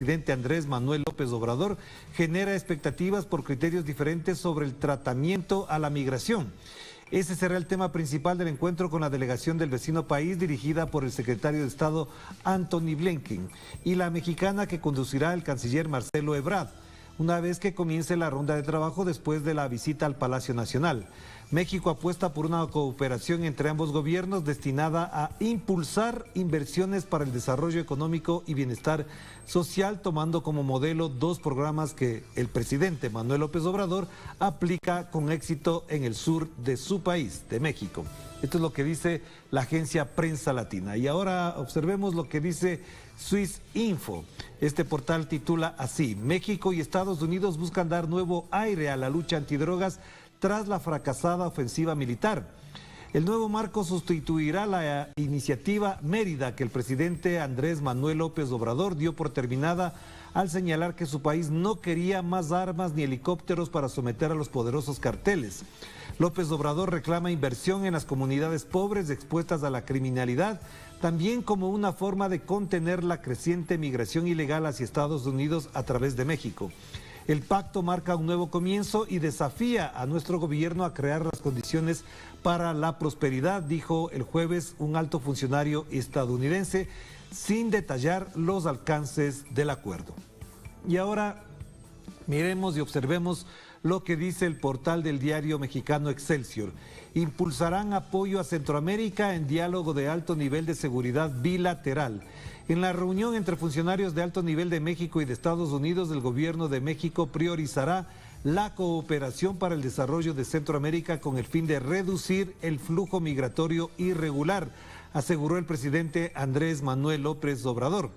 presidente Andrés Manuel López Obrador genera expectativas por criterios diferentes sobre el tratamiento a la migración. Ese será el tema principal del encuentro con la delegación del vecino país dirigida por el secretario de Estado Antony Blinken y la mexicana que conducirá el canciller Marcelo Ebrard, una vez que comience la ronda de trabajo después de la visita al Palacio Nacional. México apuesta por una cooperación entre ambos gobiernos destinada a impulsar inversiones para el desarrollo económico y bienestar social, tomando como modelo dos programas que el presidente Manuel López Obrador aplica con éxito en el sur de su país, de México. Esto es lo que dice la agencia Prensa Latina. Y ahora observemos lo que dice Swiss Info. Este portal titula así: México y Estados Unidos buscan dar nuevo aire a la lucha antidrogas tras la fracasada ofensiva militar. El nuevo marco sustituirá la iniciativa Mérida que el presidente Andrés Manuel López Obrador dio por terminada al señalar que su país no quería más armas ni helicópteros para someter a los poderosos carteles. López Obrador reclama inversión en las comunidades pobres expuestas a la criminalidad, también como una forma de contener la creciente migración ilegal hacia Estados Unidos a través de México. El pacto marca un nuevo comienzo y desafía a nuestro gobierno a crear las condiciones para la prosperidad, dijo el jueves un alto funcionario estadounidense, sin detallar los alcances del acuerdo. Y ahora miremos y observemos lo que dice el portal del diario mexicano Excelsior. Impulsarán apoyo a Centroamérica en diálogo de alto nivel de seguridad bilateral. En la reunión entre funcionarios de alto nivel de México y de Estados Unidos, el gobierno de México priorizará la cooperación para el desarrollo de Centroamérica con el fin de reducir el flujo migratorio irregular, aseguró el presidente Andrés Manuel López Obrador.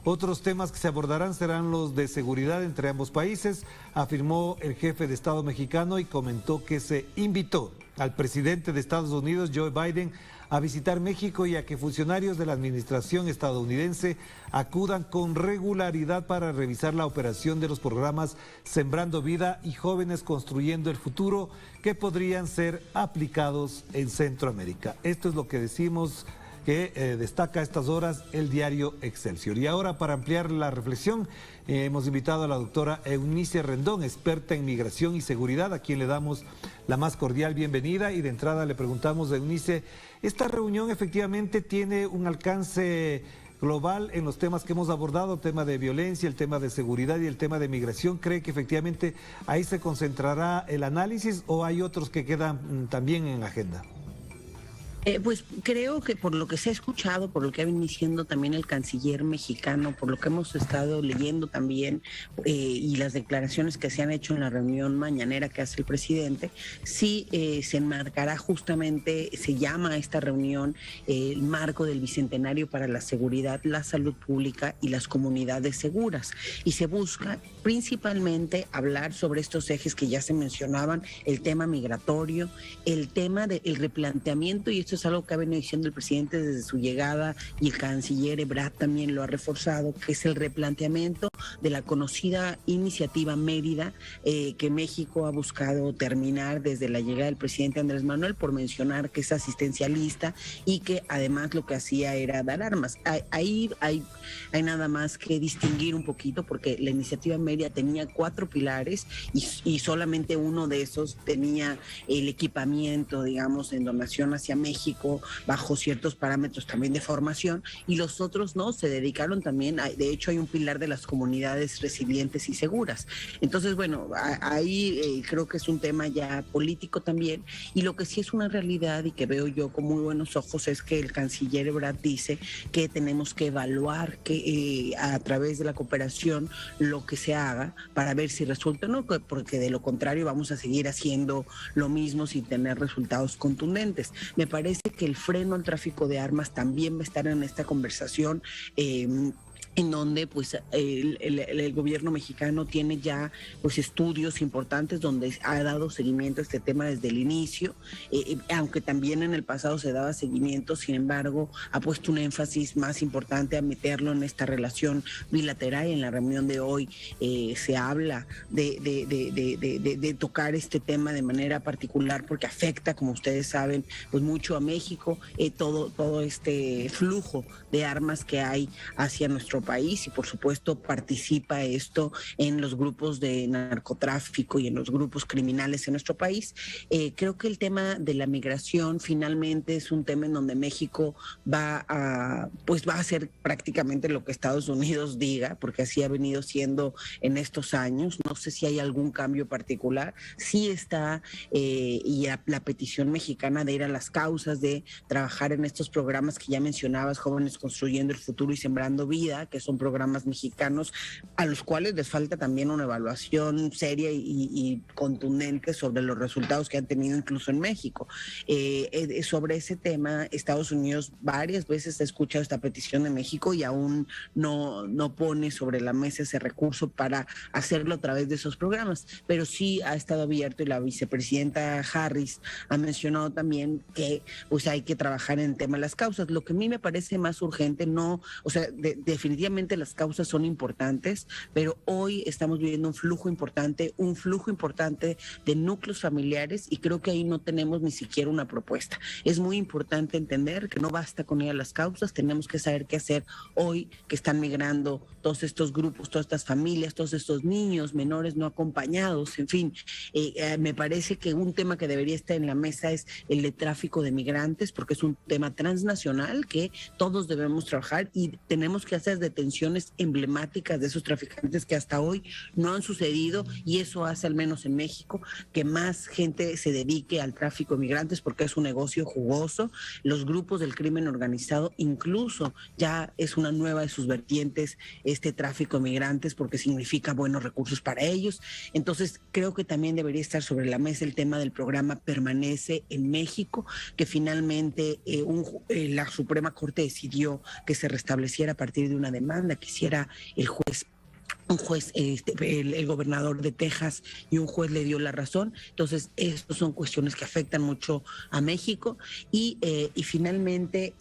Otros temas que se abordarán serán los de seguridad entre ambos países, afirmó el jefe de Estado mexicano y comentó que se invitó al presidente de Estados Unidos, Joe Biden, a visitar México y a que funcionarios de la administración estadounidense acudan con regularidad para revisar la operación de los programas Sembrando Vida y Jóvenes Construyendo el Futuro que podrían ser aplicados en Centroamérica. Esto es lo que decimos que destaca a estas horas el diario Excelsior. Y ahora, para ampliar la reflexión, hemos invitado a la doctora Eunice Rendón, experta en migración y seguridad, a quien le damos la más cordial bienvenida. Y de entrada le preguntamos, Eunice, ¿esta reunión efectivamente tiene un alcance global en los temas que hemos abordado, el tema de violencia, el tema de seguridad y el tema de migración? ¿Cree que efectivamente ahí se concentrará el análisis o hay otros que quedan también en agenda? Pues creo que por lo que se ha escuchado, por lo que ha venido diciendo también el canciller mexicano, por lo que hemos estado leyendo también y las declaraciones que se han hecho en la reunión mañanera que hace el presidente, sí se enmarcará justamente, se llama a esta reunión el marco del Bicentenario para la Seguridad, la Salud Pública y las Comunidades Seguras. Y se busca principalmente hablar sobre estos ejes que ya se mencionaban, el tema migratorio, el tema del replanteamiento, y esto es algo que ha venido diciendo el presidente desde su llegada y el canciller Ebrard también lo ha reforzado, que es el replanteamiento de la conocida iniciativa Mérida que México ha buscado terminar desde la llegada del presidente Andrés Manuel, por mencionar que es asistencialista y que además lo que hacía era dar armas. Ahí hay nada más que distinguir un poquito, porque la iniciativa Mérida tenía 4 pilares y solamente uno de esos tenía el equipamiento, digamos, en donación hacia México, bajo ciertos parámetros también de formación, y los otros no, se dedicaron también, de hecho hay un pilar de las comunidades resilientes y seguras. Entonces, bueno, ahí creo que es un tema ya político también, y lo que sí es una realidad y que veo yo con muy buenos ojos es que el canciller Ebrard dice que tenemos que evaluar que a través de la cooperación lo que se haga para ver si resulta o no, porque de lo contrario vamos a seguir haciendo lo mismo sin tener resultados contundentes. Me parece que el freno al tráfico de armas también va a estar en esta conversación, en donde pues el gobierno mexicano tiene ya pues estudios importantes donde ha dado seguimiento a este tema desde el inicio, aunque también en el pasado se daba seguimiento, sin embargo ha puesto un énfasis más importante a meterlo en esta relación bilateral. En la reunión de hoy se habla de tocar este tema de manera particular porque afecta, como ustedes saben, pues mucho a México, todo este flujo de armas que hay hacia nuestro país y por supuesto participa esto en los grupos de narcotráfico y en los grupos criminales en nuestro país. Creo que el tema de la migración finalmente es un tema en donde México va a hacer prácticamente lo que Estados Unidos diga, porque así ha venido siendo en estos años. No sé si hay algún cambio particular. Sí está y la petición mexicana de ir a las causas, de trabajar en estos programas que ya mencionabas, Jóvenes Construyendo el Futuro y Sembrando Vida, que son programas mexicanos a los cuales les falta también una evaluación seria y contundente sobre los resultados que han tenido incluso en México. Sobre ese tema, Estados Unidos varias veces ha escuchado esta petición de México y aún no pone sobre la mesa ese recurso para hacerlo a través de esos programas, pero sí ha estado abierto y la vicepresidenta Harris ha mencionado también que pues hay que trabajar en el tema de las causas. Lo que a mí me parece más urgente, definitivamente las causas son importantes, pero hoy estamos viviendo un flujo importante de núcleos familiares y creo que ahí no tenemos ni siquiera una propuesta. Es muy importante entender que no basta con ir a las causas, tenemos que saber qué hacer hoy que están migrando todos estos grupos, todas estas familias, todos estos niños menores no acompañados, en fin. Me parece que un tema que debería estar en la mesa es el de tráfico de migrantes, porque es un tema transnacional que todos debemos trabajar y tenemos que hacer detenciones emblemáticas de esos traficantes que hasta hoy no han sucedido, y eso hace, al menos en México, que más gente se dedique al tráfico de migrantes porque es un negocio jugoso. Los grupos del crimen organizado incluso ya es una nueva de sus vertientes este tráfico de migrantes porque significa buenos recursos para ellos. Entonces creo que también debería estar sobre la mesa el tema del programa Permanece en México, que finalmente la Suprema Corte decidió que se restableciera a partir de una demanda que hiciera un juez, el gobernador de Texas, y un juez le dio la razón. Entonces, estas son cuestiones que afectan mucho a México. Y finalmente,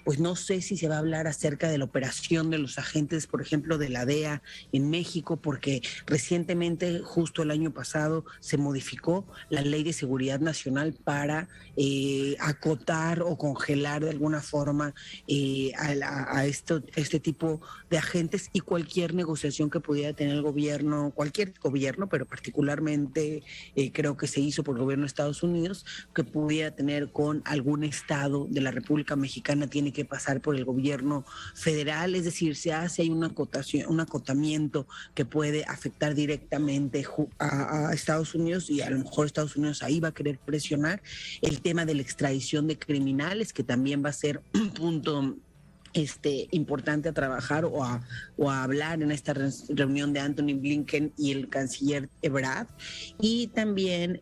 pues no sé si se va a hablar acerca de la operación de los agentes, por ejemplo, de la DEA en México, porque recientemente, justo el año pasado, se modificó la Ley de Seguridad Nacional para acotar o congelar de alguna forma a este tipo de agentes y cualquier negociación que pudiera tener el gobierno, cualquier gobierno, pero particularmente creo que se hizo por el gobierno de Estados Unidos, que pudiera tener con algún estado de la República Mexicana, tiene que pasar por el gobierno federal, es decir, hay una acotación, un acotamiento que puede afectar directamente a Estados Unidos, y a lo mejor Estados Unidos ahí va a querer presionar el tema de la extradición de criminales, que también va a ser un punto importante a trabajar o a hablar en esta reunión de Anthony Blinken y el canciller Ebrard. Y también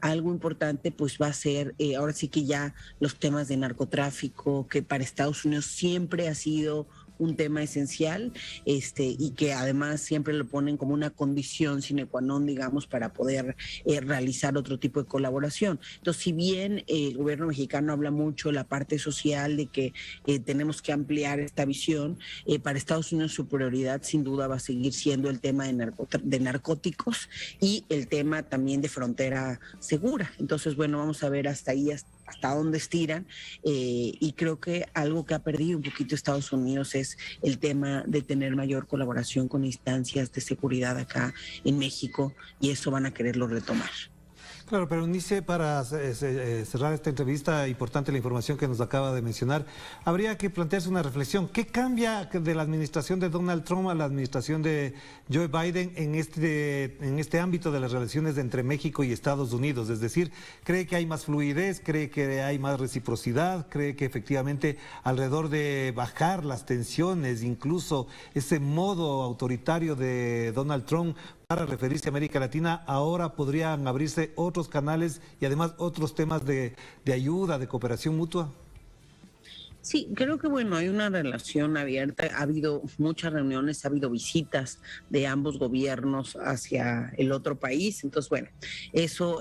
algo importante pues va a ser ahora sí que ya los temas de narcotráfico, que para Estados Unidos siempre ha sido un tema esencial, y que además siempre lo ponen como una condición sine qua non, digamos, para poder realizar otro tipo de colaboración. Entonces, si bien el gobierno mexicano habla mucho de la parte social, de que tenemos que ampliar esta visión, para Estados Unidos su prioridad sin duda va a seguir siendo el tema de narcóticos y el tema también de frontera segura. Entonces, bueno, vamos a ver hasta ahí, hasta dónde estiran, y creo que algo que ha perdido un poquito Estados Unidos es el tema de tener mayor colaboración con instancias de seguridad acá en México, y eso van a quererlo retomar. Claro, pero Eunice, para cerrar esta entrevista, importante la información que nos acaba de mencionar, habría que plantearse una reflexión. ¿Qué cambia de la administración de Donald Trump a la administración de Joe Biden en este ámbito de las relaciones entre México y Estados Unidos? Es decir, ¿cree que hay más fluidez? ¿Cree que hay más reciprocidad? ¿Cree que efectivamente alrededor de bajar las tensiones, incluso ese modo autoritario de Donald Trump para referirse a América Latina, ahora podrían abrirse otros canales y además otros temas de ayuda, de cooperación mutua? Sí, creo que bueno, hay una relación abierta, ha habido muchas reuniones, ha habido visitas de ambos gobiernos hacia el otro país, entonces bueno, eso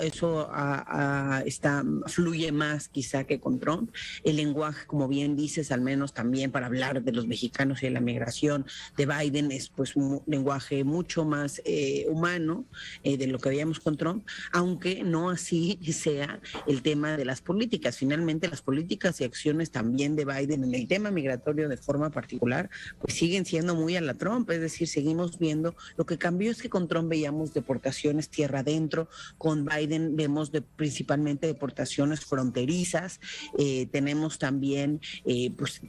fluye más quizá que con Trump. El lenguaje, como bien dices, al menos también para hablar de los mexicanos y de la migración de Biden, es pues un lenguaje mucho más humano de lo que veíamos con Trump, aunque no así sea el tema de las políticas. Finalmente las políticas y acciones también de Biden en el tema migratorio de forma particular, pues siguen siendo muy a la Trump, es decir, seguimos viendo, lo que cambió es que con Trump veíamos deportaciones tierra adentro, con Biden vemos principalmente deportaciones fronterizas, tenemos también pues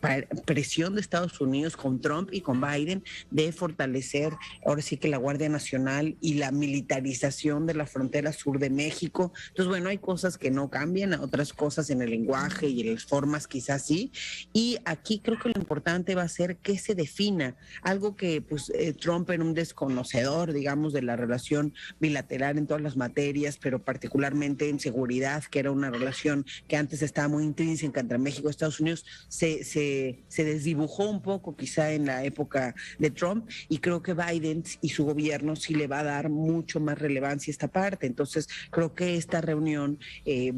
presión de Estados Unidos con Trump y con Biden de fortalecer ahora sí que la Guardia Nacional y la militarización de la frontera sur de México. Entonces, bueno, hay cosas que no cambian, otras cosas en el lenguaje y en las formas quizás sí, y aquí creo que lo importante va a ser que se defina algo que pues Trump era un desconocedor, digamos, de la relación bilateral en todas las materias, pero particularmente en seguridad, que era una relación que antes estaba muy intrínseca entre México y Estados Unidos, se desdibujó un poco quizá en la época de Trump, y creo que Biden y su gobierno sí le va a dar mucho más relevancia a esta parte. Entonces creo que esta reunión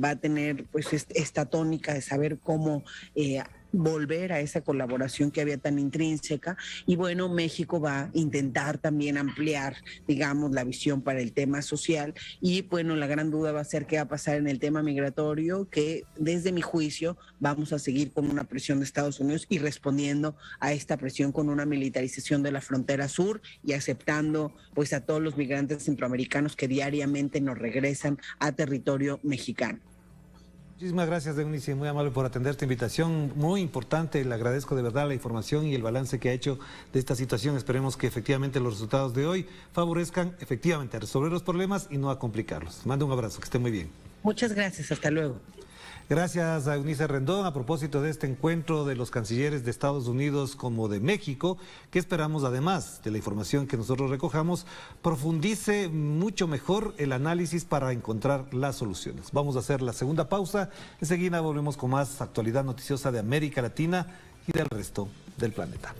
va a tener pues esta tónica de saber cómo volver a esa colaboración que había tan intrínseca, y bueno, México va a intentar también ampliar, digamos, la visión para el tema social, y bueno, la gran duda va a ser qué va a pasar en el tema migratorio, que desde mi juicio vamos a seguir con una presión de Estados Unidos y respondiendo a esta presión con una militarización de la frontera sur y aceptando pues a todos los migrantes centroamericanos que diariamente nos regresan a territorio mexicano. Muchísimas gracias, Eunice, muy amable por atender esta invitación, muy importante. Le agradezco de verdad la información y el balance que ha hecho de esta situación. Esperemos que efectivamente los resultados de hoy favorezcan efectivamente a resolver los problemas y no a complicarlos. Mando un abrazo, que esté muy bien. Muchas gracias, hasta luego. Gracias a Eunice Rendón. A propósito de este encuentro de los cancilleres de Estados Unidos como de México, que esperamos, además de la información que nosotros recojamos, profundice mucho mejor el análisis para encontrar las soluciones. Vamos a hacer la segunda pausa. Enseguida volvemos con más actualidad noticiosa de América Latina y del resto del planeta.